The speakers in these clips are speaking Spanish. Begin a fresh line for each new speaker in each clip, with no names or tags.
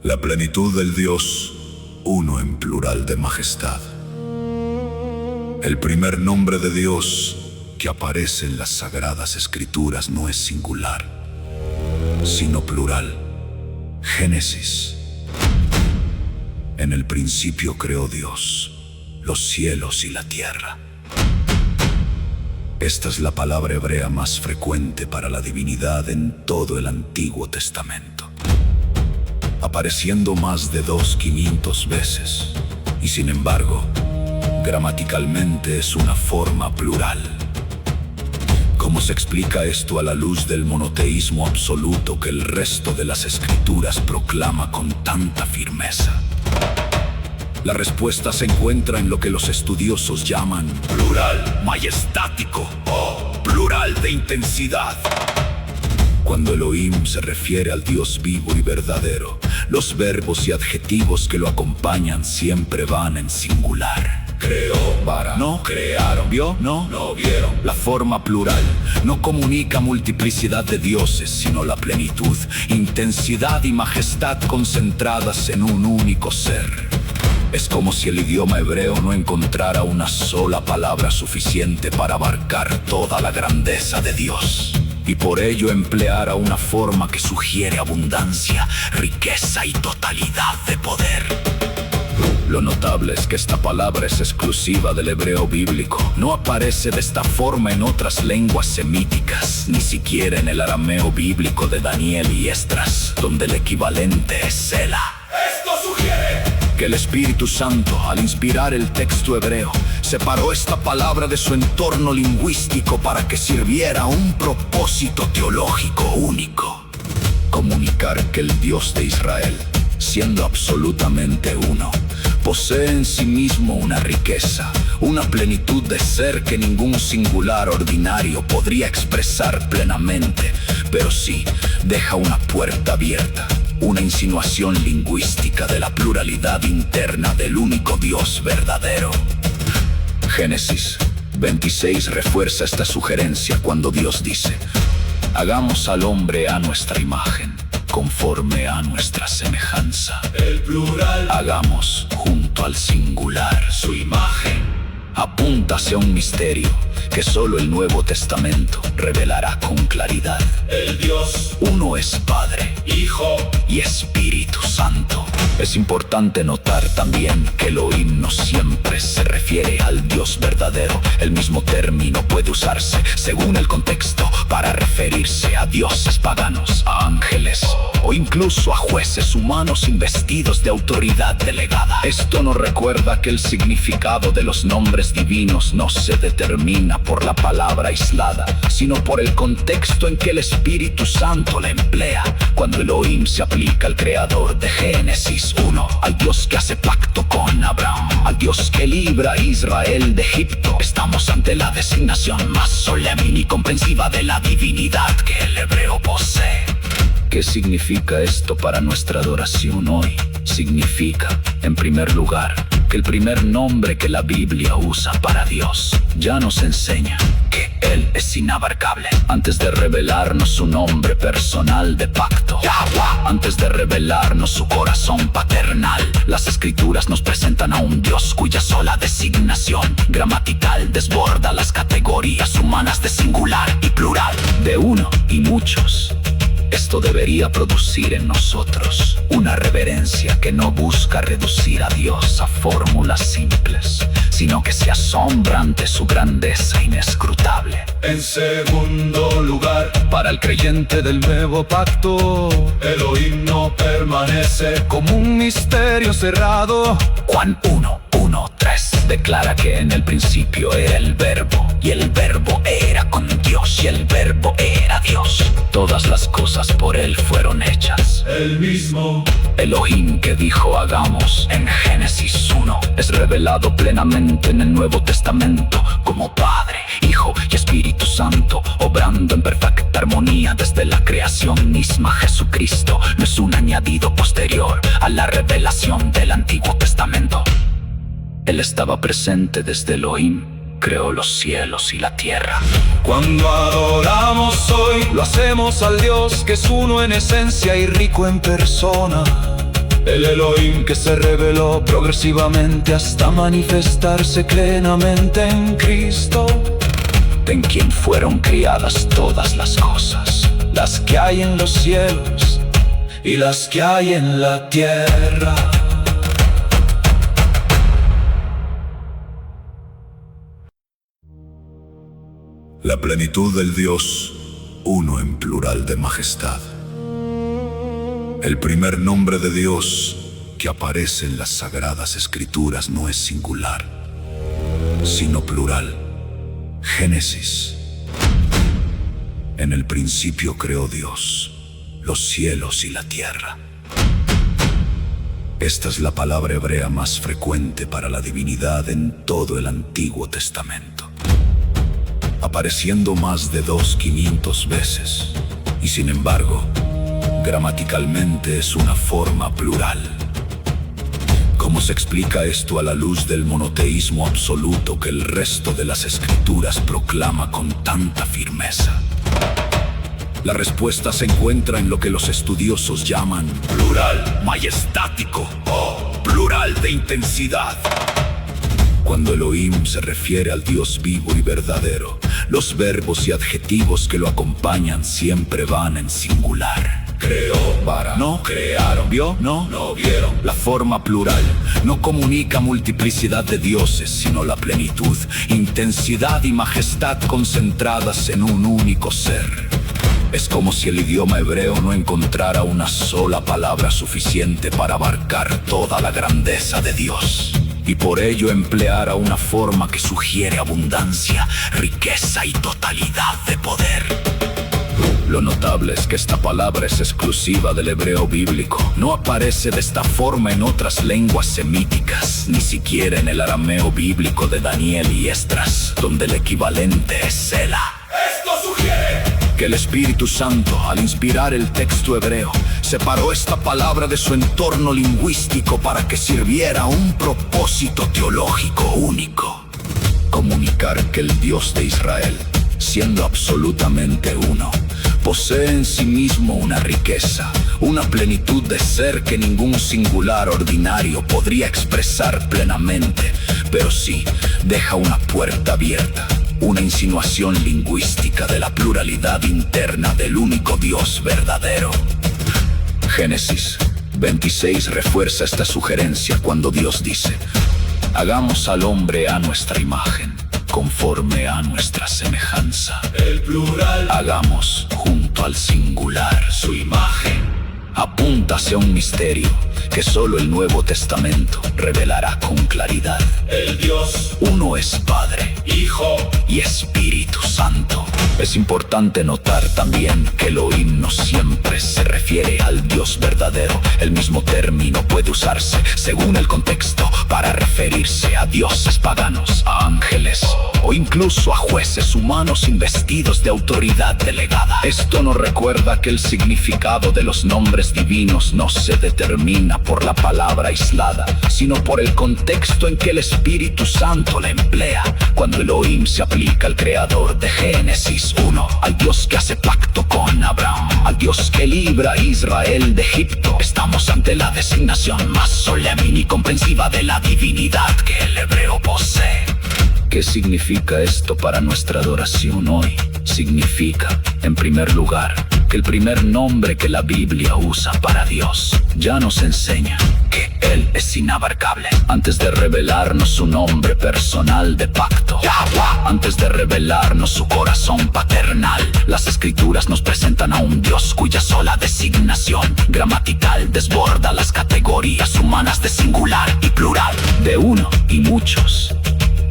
La plenitud del Dios, uno en plural de majestad. El primer nombre de Dios que aparece en las Sagradas Escrituras no es singular, sino plural. Génesis. En el principio creó Dios los cielos y la tierra. Esta es la palabra hebrea más frecuente para la divinidad en todo el Antiguo Testamento, apareciendo más de 500 veces, y sin embargo, gramaticalmente es una forma plural. ¿Cómo se explica esto a la luz del monoteísmo absoluto que el resto de las Escrituras proclama con tanta firmeza? La respuesta se encuentra en lo que los estudiosos llaman plural majestático o plural de intensidad. Cuando Elohim se refiere al Dios vivo y verdadero, los verbos y adjetivos que lo acompañan siempre van en singular. Creó, para, no crearon, vio, no vieron. La forma plural no comunica multiplicidad de dioses, sino la plenitud, intensidad y majestad concentradas en un único ser. Es como si el idioma hebreo no encontrara una sola palabra suficiente para abarcar toda la grandeza de Dios, y por ello empleara una forma que sugiere abundancia, riqueza y totalidad de poder. Lo notable es que esta palabra es exclusiva del hebreo bíblico. No aparece de esta forma en otras lenguas semíticas, ni siquiera en el arameo bíblico de Daniel y Esdras, donde el equivalente es Selah. Esto sugiere que el Espíritu Santo, al inspirar el texto hebreo, separó esta palabra de su entorno lingüístico para que sirviera a un propósito teológico único: comunicar que el Dios de Israel, siendo absolutamente uno, posee en sí mismo una riqueza, una plenitud de ser que ningún singular ordinario podría expresar plenamente, pero sí deja una puerta abierta, una insinuación lingüística de la pluralidad interna del único Dios verdadero. Génesis 26 refuerza esta sugerencia cuando Dios dice: hagamos al hombre a nuestra imagen, conforme a nuestra semejanza. El plural, hagamos junto al singular, su imagen, apunta hacia un misterio que solo el Nuevo Testamento revelará con claridad. El Dios uno es Padre, Hijo y Espíritu Santo. Es importante notar también que Elohim no siempre se refiere al Dios verdadero. El mismo término puede usarse, según el contexto, para referirse a dioses paganos, a ángeles o incluso a jueces humanos investidos de autoridad delegada. Esto nos recuerda que el significado de los nombres divinos no se determina por la palabra aislada, sino por el contexto en que el Espíritu Santo la emplea. Cuando Elohim se aplica al creador de Génesis 1, al Dios que hace pacto con Abraham, al Dios que libra a Israel de Egipto, estamos ante la designación más solemne y comprensiva de la divinidad que el hebreo posee. ¿Qué significa esto para nuestra adoración hoy? Significa, en primer lugar, que el primer nombre que la Biblia usa para Dios ya nos enseña que Él es inabarcable. Antes de revelarnos su nombre personal de pacto, Yahweh, antes de revelarnos su corazón paternal, las Escrituras nos presentan a un Dios cuya sola designación gramatical desborda las categorías humanas de singular y plural, de uno y muchos. Esto debería producir en nosotros una reverencia que no busca reducir a Dios a fórmulas simples, sino que se asombra ante su grandeza inescrutable. En segundo lugar, para el creyente del nuevo pacto, Elohim no permanece como un misterio cerrado. Juan 1:3 declara que en el principio era el Verbo, y el Verbo era con Dios, y el Verbo era Dios. Todas las cosas por Él fueron hechas. El mismo Elohim que dijo hagamos en Génesis 1 es revelado plenamente en el Nuevo Testamento como Padre, Hijo y Espíritu Santo, obrando en perfecta armonía desde la creación misma. Jesucristo no es un añadido posterior a la revelación del Antiguo Testamento. Él estaba presente desde Elohim creó los cielos y la tierra. Cuando adoramos hoy, lo hacemos al Dios que es uno en esencia y rico en persona. El Elohim que se reveló progresivamente hasta manifestarse plenamente en Cristo, en quien fueron criadas todas las cosas, las que hay en los cielos y las que hay en la tierra. La plenitud del Dios, uno en plural de majestad. El primer nombre de Dios que aparece en las Sagradas Escrituras no es singular, sino plural. Génesis. En el principio creó Dios los cielos y la tierra. Esta es la palabra hebrea más frecuente para la divinidad en todo el Antiguo Testamento, apareciendo más de 500 veces, y sin embargo, gramaticalmente es una forma plural. ¿Cómo se explica esto a la luz del monoteísmo absoluto que el resto de las escrituras proclama con tanta firmeza? La respuesta se encuentra en lo que los estudiosos llaman plural majestático o plural de intensidad. Cuando Elohim se refiere al Dios vivo y verdadero, los verbos y adjetivos que lo acompañan siempre van en singular. Creó para, no crearon, vio, no vieron. La forma plural no comunica multiplicidad de dioses, sino la plenitud, intensidad y majestad concentradas en un único ser. Es como si el idioma hebreo no encontrara una sola palabra suficiente para abarcar toda la grandeza de Dios, y por ello empleara una forma que sugiere abundancia, riqueza y totalidad de poder. Lo notable es que esta palabra es exclusiva del hebreo bíblico. No aparece de esta forma en otras lenguas semíticas, ni siquiera en el arameo bíblico de Daniel y Esdras, donde el equivalente es Selah. Esto sugiere que el Espíritu Santo, al inspirar el texto hebreo, separó esta palabra de su entorno lingüístico para que sirviera a un propósito teológico único: comunicar que el Dios de Israel, siendo absolutamente uno, posee en sí mismo una riqueza, una plenitud de ser que ningún singular ordinario podría expresar plenamente, pero sí deja una puerta abierta, una insinuación lingüística de la pluralidad interna del único Dios verdadero. Génesis 26 refuerza esta sugerencia cuando Dios dice: hagamos al hombre a nuestra imagen, conforme a nuestra semejanza. El plural, hagamos junto al singular, su imagen, apunta hacia un misterio que solo el Nuevo Testamento revelará con claridad. El Dios uno es Padre, Hijo y Espíritu Santo. Es importante notar también que Elohim no siempre se refiere al Dios verdadero. El mismo término puede usarse, según el contexto, para referirse a dioses paganos, a ángeles o incluso a jueces humanos investidos de autoridad delegada. Esto nos recuerda que el significado de los nombres divinos no se determina por la palabra aislada, sino por el contexto en que el Espíritu Santo la emplea. Cuando Elohim se aplica al creador de Génesis 1, al Dios que hace pacto con Abraham, al Dios que libra a Israel de Egipto, estamos ante la designación más solemne y comprensiva de la divinidad que el hebreo posee. ¿Qué significa esto para nuestra adoración hoy? Significa, en primer lugar, que el primer nombre que la Biblia usa para Dios ya nos enseña que Él es inabarcable. Antes de revelarnos su nombre personal de pacto, Yahweh, antes de revelarnos su corazón paternal, las Escrituras nos presentan a un Dios cuya sola designación gramatical desborda las categorías humanas de singular y plural, de uno y muchos.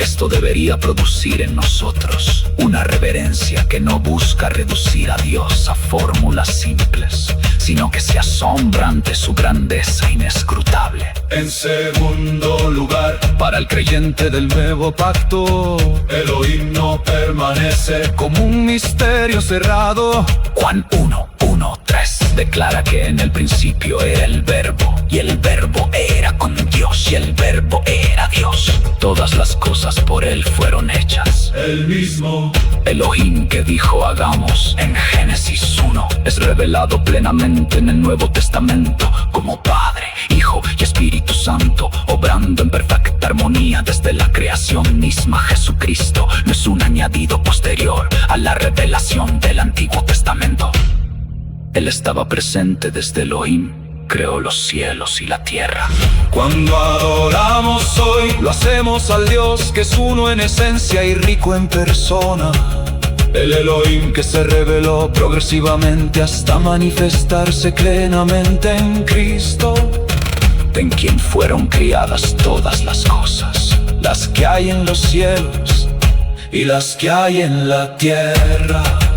Esto debería producir en nosotros una reverencia que no busca reducir a Dios a fórmulas simples, sino que se asombra ante su grandeza inescrutable. En segundo lugar, para el creyente del nuevo pacto, Elohim no permanece como un misterio cerrado. Juan 1:3 declara que en el principio era el Verbo, y el Verbo era con Dios, y el Verbo era Dios. Todas las cosas por Él fueron hechas. El mismo Elohim que dijo hagamos en Génesis 1 es revelado plenamente en el Nuevo Testamento como Padre, Hijo venía desde la creación misma. Jesucristo no es un añadido posterior a la revelación del Antiguo Testamento. Él estaba presente desde Elohim, creó los cielos y la tierra.
Cuando adoramos hoy, lo hacemos al Dios que es uno en esencia y rico en persona. El Elohim que se reveló progresivamente hasta manifestarse plenamente en Cristo,
En quien fueron criadas todas las cosas,
las que hay en los cielos y las que hay en la tierra.